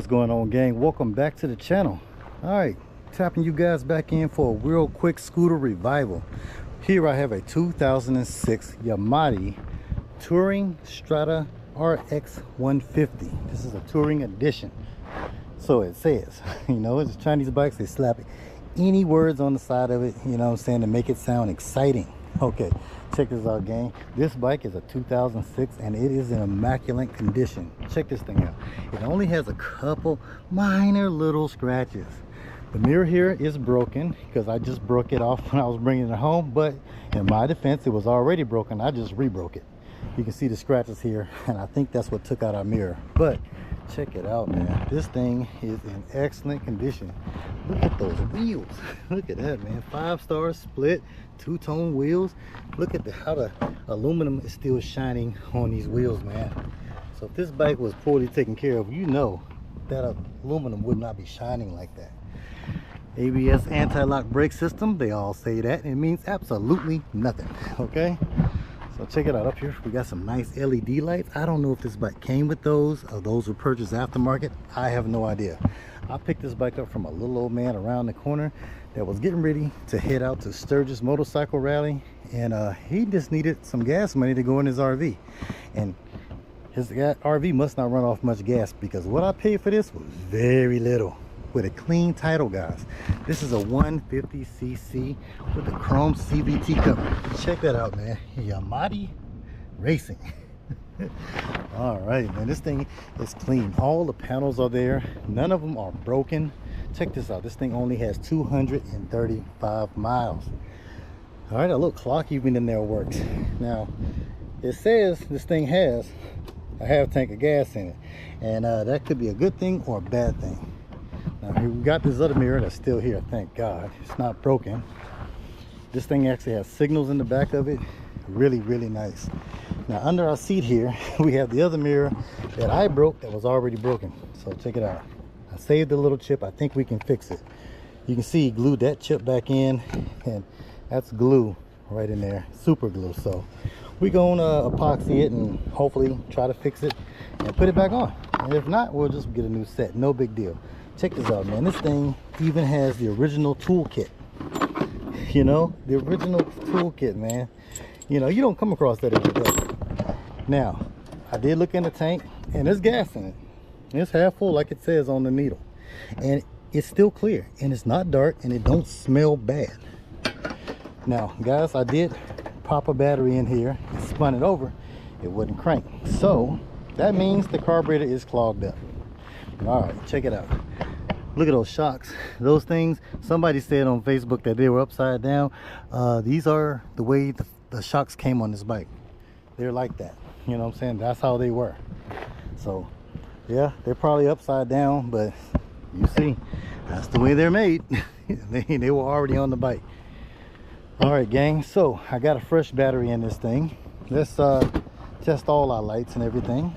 What's going on, gang? Welcome back to the channel. All right, tapping you guys back in for a real quick scooter revival. Here I have a 2006 Yamaha Touring Strata RX 150. This is a touring edition, so it says. You know, it's Chinese bikes, they slap any words on the side of it, you know what I'm saying, to make it sound exciting. Okay, check this out, gang. This bike is a 2006 and it is in immaculate condition. Check this thing out. It only has a couple minor little scratches. The mirror here is broken because I just broke it off when I was bringing it home, but in my defense, it was already broken. I just re-broke it. You can see the scratches here, and I think that's what took out our mirror. But check it out, man. This thing is in excellent condition. Look at those wheels. Look at that, man. 5-star split, two-tone wheels. Look at how the aluminum is still shining on these wheels, man. So if this bike was poorly taken care of, you know that aluminum would not be shining like that. ABS anti-lock brake system, they all say that. It means absolutely nothing, okay? So check it out. Up here we got some nice LED lights. I don't know if this bike came with those or those were purchased aftermarket. I have no idea. I picked this bike up from a little old man around the corner that was getting ready to head out to Sturgis motorcycle rally, and he just needed some gas money to go in his RV, and his RV must not run off much gas because what I paid for this was very little. With a clean title, guys. This is a 150cc with a chrome CVT cover. Check that out, man. Yamaha Racing. All right, man, this thing is clean. All the panels are there, none of them are broken. Check this out. This thing only has 235 miles. All right, a little clock even in there works. Now it says this thing has a half tank of gas in it, and that could be a good thing or a bad thing. Now we got this other mirror that's still here, thank God. It's not broken. This thing actually has signals in the back of it. Really, really nice. Now under our seat here, we have the other mirror that I broke that was already broken. So check it out. I saved the little chip. I think we can fix it. You can see he glued that chip back in, and that's glue right in there, super glue. So we're gonna epoxy it and hopefully try to fix it and put it back on. And if not, we'll just get a new set. No big deal. Check this out, man. This thing even has the original toolkit. You know, the original toolkit, man. You know, you don't come across that every day. Now, I did look in the tank, and there's gas in it. It's half full, like it says on the needle, and it's still clear, and it's not dark, and it don't smell bad. Now, guys, I did pop a battery in here and spun it over. It wouldn't crank, so that means the carburetor is clogged up. All right, check it out. Look at those shocks. Those things, somebody said on Facebook that they were upside down. These are the way the shocks came on this bike. They're like that, you know what I'm saying? That's how they were. So yeah, they're probably upside down, but you see, that's the way they're made. they were already on the bike. All right, gang, so I got a fresh battery in this thing. Let's test all our lights and everything.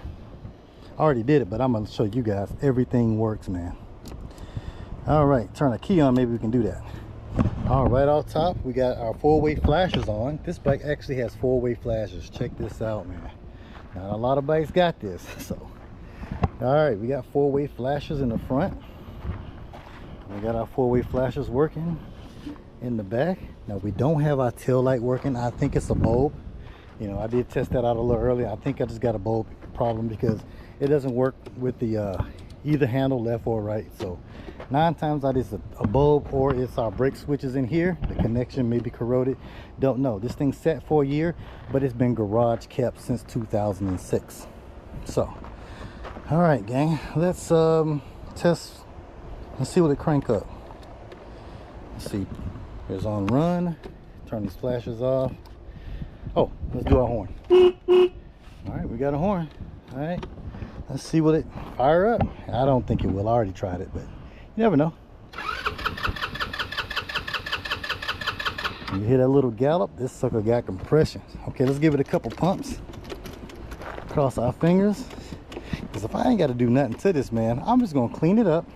I already did it, but I'm gonna show you guys everything works, man. All right, turn a key on, maybe we can do that. All right, off top we got our 4-way flashers on. This bike actually has 4-way flashers. Check this out, man. Not a lot of bikes got this. So all right, we got 4-way flashers in the front. We got our 4-way flashers working in the back. Now we don't have our tail light working. I think it's a bulb. You know, I did test that out a little earlier. I think I just got a bulb problem because it doesn't work with the either handle, left or right. So 9 times out it's a bulb, or it's our brake switches in here. The connection may be corroded. Don't know. This thing's set for a year, but it's been garage kept since 2006. So all right, gang, let's test. Let's see what it crank up. Let's see. Here's on run. Turn these flashers off. Oh, let's do our horn. All right, we got a horn. All right, let's see what it fire up. I don't think it will. I already tried it, but you never know. You hear that little gallop? This sucker got compression. Okay, let's give it a couple pumps. Cross our fingers. Because if I ain't got to do nothing to this, man, I'm just gonna clean it up.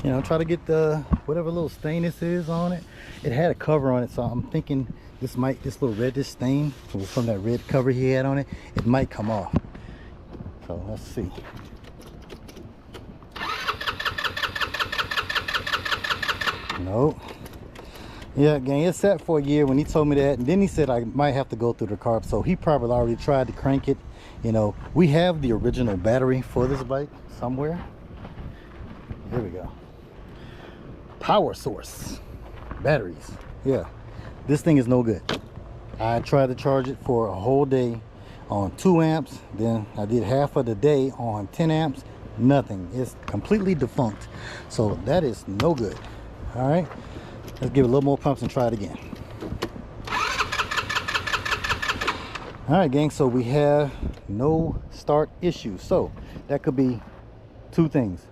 You know, try to get the whatever little stain this is on it. It had a cover on it, so I'm thinking this little reddish stain from that red cover he had on it, it might come off. So let's see. Nope. Yeah, gang, it sat for a year when he told me that, and then he said I might have to go through the carb, so he probably already tried to crank it. You know, we have the original battery for this bike somewhere. Here we go. Power source batteries. Yeah, this thing is no good. I tried to charge it for a whole day on 2 amps, then I did half of the day on 10 amps. Nothing. It's completely defunct, so that is no good. All right, let's give it a little more pumps and try it again. All right, gang, so we have no start issue. So that could be 2 things.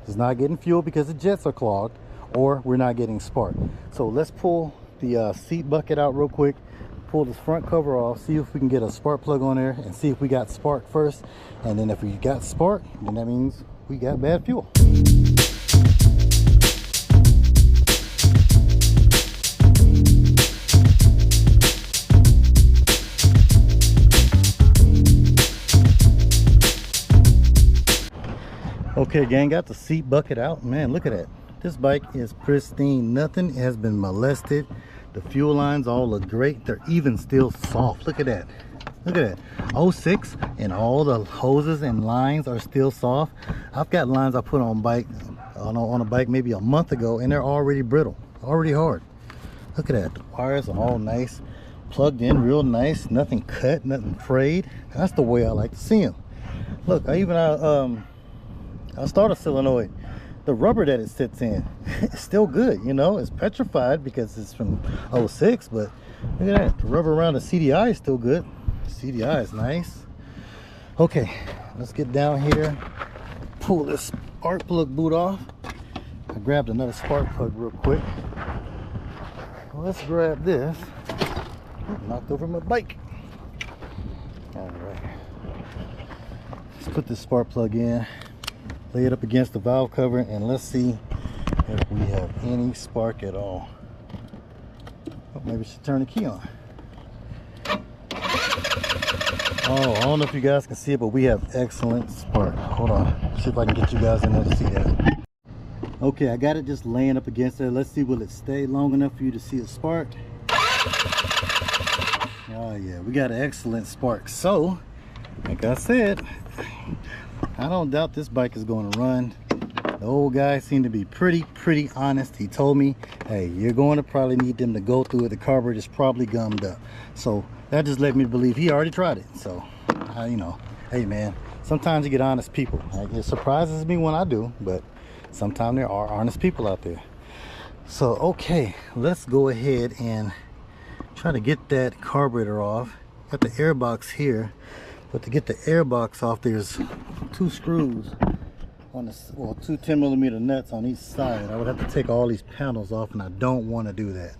It's not getting fuel because the jets are clogged, or we're not getting spark. So let's pull the seat bucket out real quick, pull this front cover off, see if we can get a spark plug on there, and see if we got spark first. And then if we got spark, then that means we got bad fuel. Okay, gang, got the seat bucket out. Man, look at that. This bike is pristine. Nothing has been molested. The fuel lines all look great. They're even still soft. Look at that. Look at that. 06, and all the hoses and lines are still soft. I've got lines I put on a bike maybe a month ago, and they're already brittle, already hard. Look at that. The wires are all nice, plugged in real nice. Nothing cut, nothing frayed. That's the way I like to see them. Look, I started solenoid. The rubber that it sits in is still good, you know. It's petrified because it's from 06, but look at that. The rubber around the CDI is still good. CDI is nice. Okay, let's get down here, pull this spark plug boot off. I grabbed another spark plug real quick. Let's grab this. Knocked over my bike. All right, let's put this spark plug in, lay it up against the valve cover, and let's see if we have any spark at all. Oh, maybe we should turn the key on. Oh, I don't know if you guys can see it, but we have excellent spark. Hold on, see if I can get you guys in there to see that. Okay, I got it just laying up against it. Let's see, will it stay long enough for you to see a spark? Oh yeah, we got an excellent spark. So, like I said, I don't doubt this bike is going to run. The old guy seemed to be pretty honest. He told me, hey, you're going to probably need them to go through it. The carburetor is probably gummed up. So that just led me to believe he already tried it. So, you know, hey man, sometimes you get honest people. Like, it surprises me when I do, but sometimes there are honest people out there. So, okay, let's go ahead and try to get that carburetor off. Got the air box here. But to get the air box off, there's 2 screws on the, well, 2 10mm nuts on each side. I would have to take all these panels off, and I don't want to do that.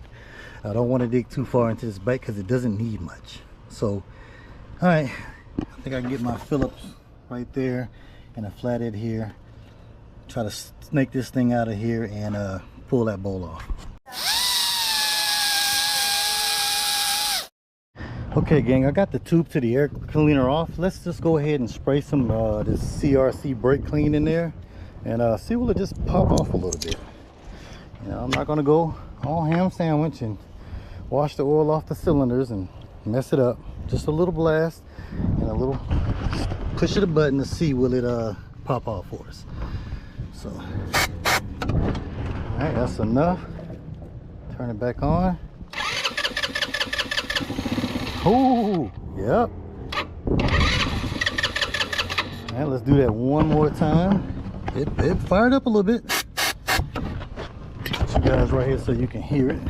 I don't want to dig too far into this bike because it doesn't need much. So, all right, I think I can get my Phillips right there and a flathead here. Try to snake this thing out of here and pull that bowl off. Okay, gang, I got the tube to the air cleaner off. Let's just go ahead and spray some this CRC brake clean in there and see, will it just pop off a little bit. You know, I'm not gonna go all ham sandwich and wash the oil off the cylinders and mess it up. Just a little blast and a little push of the button to see, will it pop off for us. So, all right, that's enough. Turn it back on. Oh, yep. And let's do that one more time. It fired up a little bit. Put you guys right here so you can hear it.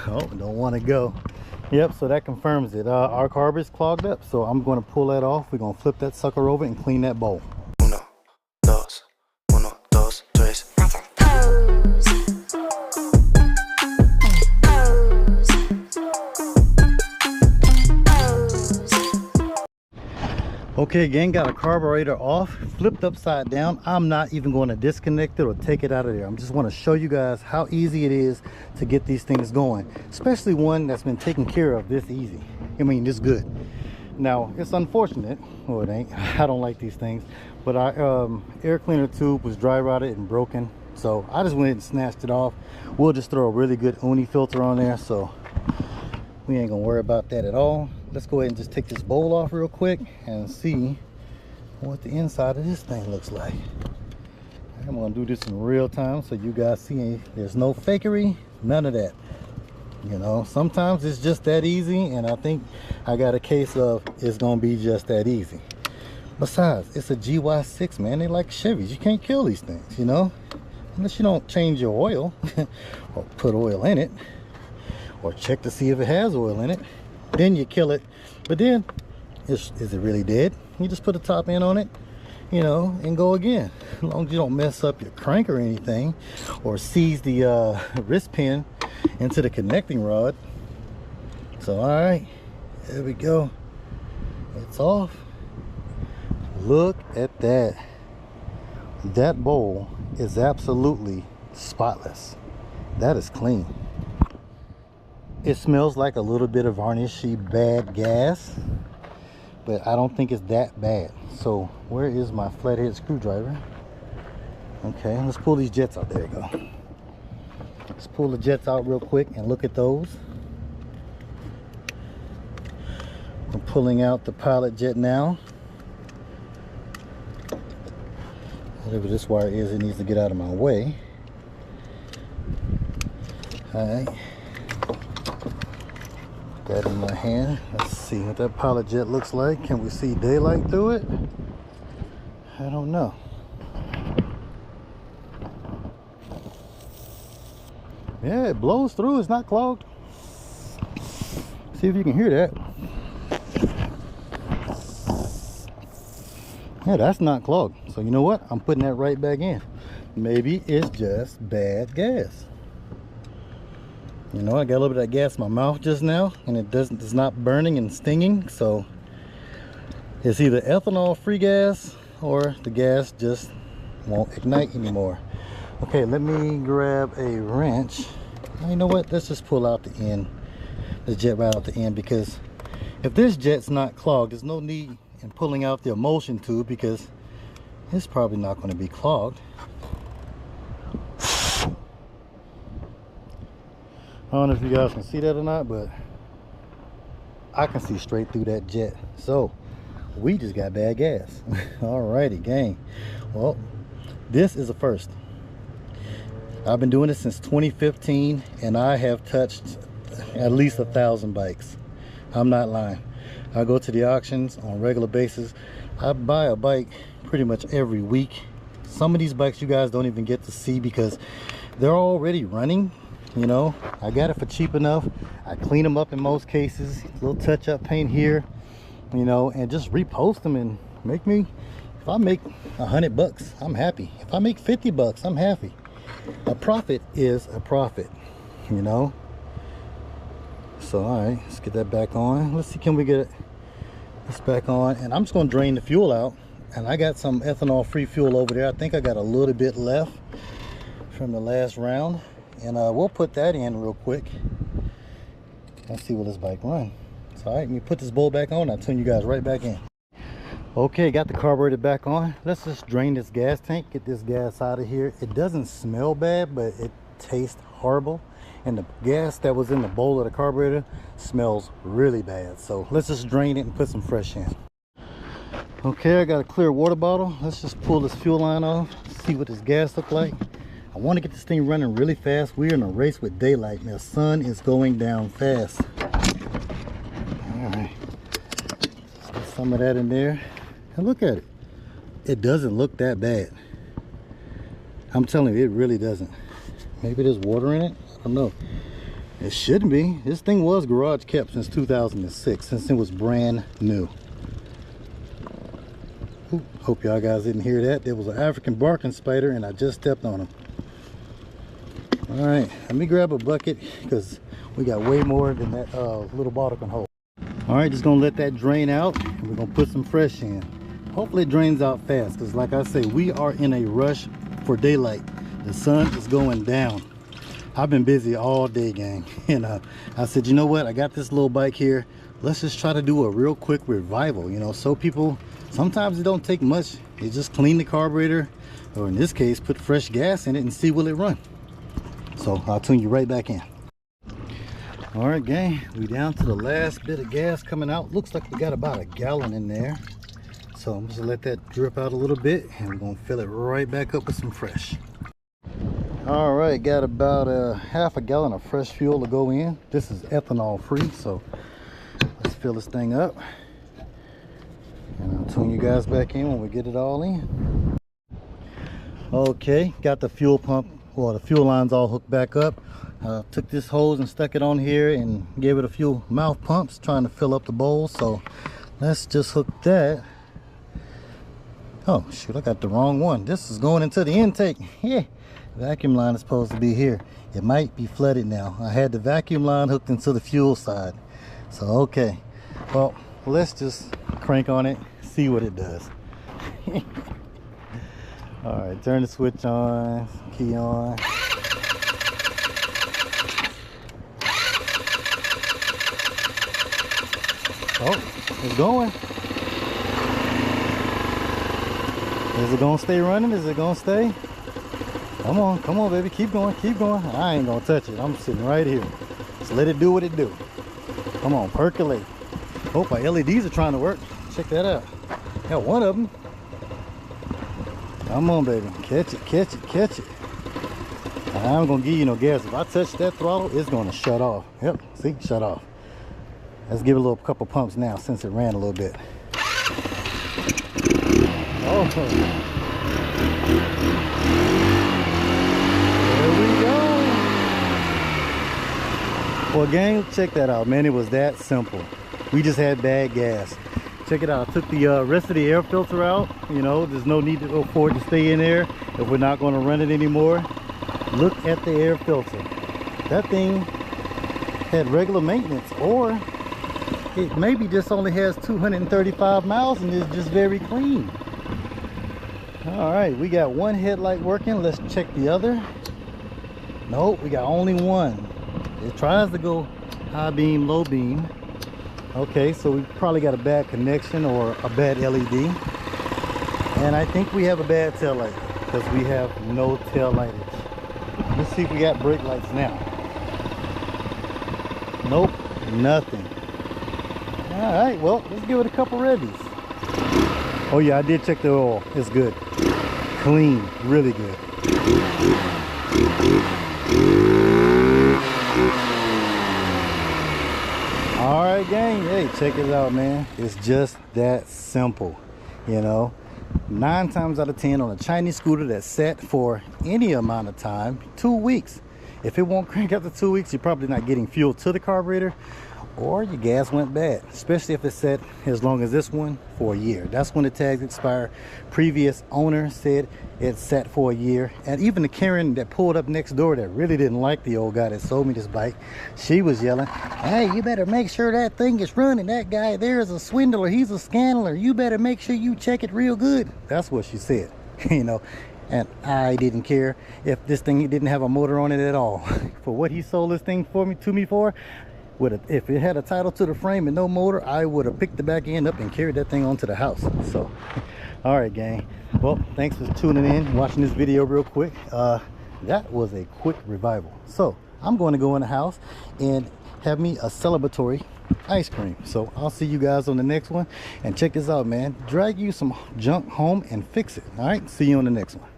Oh, don't want to go. Yep, so that confirms it. Our carburetor is clogged up, so I'm going to pull that off. We're going to flip that sucker over and clean that bowl. Okay, gang, got a carburetor off, flipped upside down. I'm not even going to disconnect it or take it out of there. I just want to show you guys how easy it is to get these things going, especially one that's been taken care of this easy. I mean, this good. Now it's unfortunate, well, it ain't, I don't like these things, but our air cleaner tube was dry rotted and broken, so I just went and snatched it off. We'll just throw a really good uni filter on there, so we ain't gonna worry about that at all. Let's go ahead and just take this bowl off real quick and see what the inside of this thing looks like. I'm gonna do this in real time so you guys see there's no fakery, none of that. You know, sometimes it's just that easy, and I think I got a case of it's gonna be just that easy. Besides, it's a GY6, man. They like Chevys. You can't kill these things, you know, unless you don't change your oil or put oil in it or check to see if it has oil in it. Then you kill it. But then, is it really dead? You just put a top end on it, you know, and go again. As long as you don't mess up your crank or anything, or seize the wrist pin into the connecting rod. So all right, there we go, it's off. Look at that. That bowl is absolutely spotless. That is clean. It smells like a little bit of varnishy bad gas, but I don't think it's that bad. So where is my flathead screwdriver? Okay, let's pull these jets out. There you go. Let's pull the jets out real quick and look at those. I'm pulling out the pilot jet now. Whatever this wire is, it needs to get out of my way. Alright. Put that in my hand. Let's see what that pilot jet looks like. Can we see daylight through it? I don't know. Yeah, it blows through. It's not clogged. See if you can hear that. Yeah, that's not clogged. So you know what? I'm putting that right back in. Maybe it's just bad gas. You know, I got a little bit of that gas in my mouth just now, and it's not burning and stinging. So it's either ethanol free gas or the gas just won't ignite anymore. Okay, let me grab a wrench. You know what? Let's just pull out the end, the jet right out the end, because if this jet's not clogged, there's no need in pulling out the emulsion tube because it's probably not going to be clogged. I don't know if you guys can see that or not, but I can see straight through that jet. So we just got bad gas. Alrighty, gang. Well, this is a first. I've been doing this since 2015, and I have touched at least 1,000 bikes. I'm not lying. I go to the auctions on a regular basis. I buy a bike pretty much every week. Some of these bikes you guys don't even get to see because they're already running. You know, I got it for cheap enough. I clean them up in most cases, a little touch-up paint here, you know, and just repost them and make me, if I make $100, I'm happy. If I make 50 bucks, I'm happy. A profit is a profit, you know. So all right, let's get that back on. Let's see, can we get this back on? And I'm just going to drain the fuel out, and I got some ethanol free fuel over there. I think I got a little bit left from the last round, and we'll put that in real quick. Let's see will this bike run. So all right, let me put this bowl back on. I'll turn you guys right back in. Okay, got the carburetor back on. Let's just drain this gas tank, get this gas out of here. It doesn't smell bad, but it tastes horrible. And the gas that was in the bowl of the carburetor smells really bad. So let's just drain it and put some fresh in. Okay, I got a clear water bottle. Let's just pull this fuel line off, see what this gas looks like. I want to get this thing running really fast. We're in a race with daylight, and the sun is going down fast. All right, let's get some of that in there. And look at it. It doesn't look that bad. I'm telling you, it really doesn't. Maybe there's water in it. I don't know. It shouldn't be. This thing was garage kept since 2006, since it was brand new. Ooh, hope y'all guys didn't hear that. There was an African barking spider, and I just stepped on him. All right, let me grab a bucket because we got way more than that little bottle can hold. All right, just gonna let that drain out, and we're gonna put some fresh in. Hopefully it drains out fast, because like I say, we are in a rush for daylight. The sun is going down. I've been busy all day, gang, and I said, you know what, I got this little bike here, let's just try to do a real quick revival, you know. So people, sometimes it don't take much. You just clean the carburetor, or in this case put fresh gas in it, and see will it run. So I'll tune you right back in. All right, gang, we down to the last bit of gas coming out. Looks like we got about a gallon in there, so I'm just gonna let that drip out a little bit, and we're gonna fill it right back up with some fresh. All right, got about a half a gallon of fresh fuel to go in. This is ethanol free, so let's fill this thing up, and I'll tune you guys back in when we get it all in. Okay, got the fuel pump, well, the fuel lines all hooked back up. Took this hose and stuck it on here and gave it a few mouth pumps, trying to fill up the bowl. So let's just hook that. Oh shoot, I got the wrong one. This is going into the intake. Yeah, vacuum line is supposed to be here. It might be flooded now. I had the vacuum line hooked into the fuel side. So okay, well, let's just crank on it, see what it does. All right, turn the switch on, key on. Oh, it's going. Is it gonna stay running? Is it gonna stay? Come on, baby, keep going, keep going. I ain't gonna touch it. I'm sitting right here. Just let it do what it do. Come on, percolate. Oh, my LEDs are trying to work. Check that out. Got one of them. Come on, baby, catch it, catch it, catch it. I'm gonna give you no gas. If I touch that throttle, it's gonna shut off. Yep, see, shut off. Let's give it a little couple pumps now since it ran a little bit. Oh, there we go. Well, gang, check that out, man. It was that simple. We just had bad gas. Check it out. I took the rest of the air filter out. You know, there's no need for it to stay in there if we're not going to run it anymore. Look at the air filter. That thing had regular maintenance, or it maybe just only has 235 miles and is just very clean. All right, we got one headlight working. Let's check the other. Nope, we got only one. It tries to go high beam, low beam. Okay, so we probably got a bad connection or a bad LED. And I think we have a bad tail light because we have no tail lightage. Let's see if we got brake lights now. Nope, nothing. All right, well, let's give it a couple revs. Oh yeah, I did check the oil. It's good. Clean, really good. All right, gang, hey, check it out, man. It's just that simple, you know. 9 times out of 10 on a Chinese scooter that's set for any amount of time, 2 weeks. If it won't crank after 2 weeks, you're probably not getting fuel to the carburetor, or your gas went bad, especially if it's set as long as this one for a year. That's when the tags expire. Previous owner said it's set for a year. And even the Karen that pulled up next door that really didn't like the old guy that sold me this bike, she was yelling, hey, you better make sure that thing is running. That guy there is a swindler. He's a scandaler. You better make sure you check it real good. That's what she said. You know, and I didn't care if this thing didn't have a motor on it at all. For what he sold this thing to me for, if it had a title to the frame and no motor, I would have picked the back end up and carried that thing onto the house. So, all right, gang. Well, thanks for tuning in, watching this video real quick. That was a quick revival. So, I'm going to go in the house and have me a celebratory ice cream. So, I'll see you guys on the next one. And check this out, man. Drag you some junk home and fix it. All right, see you on the next one.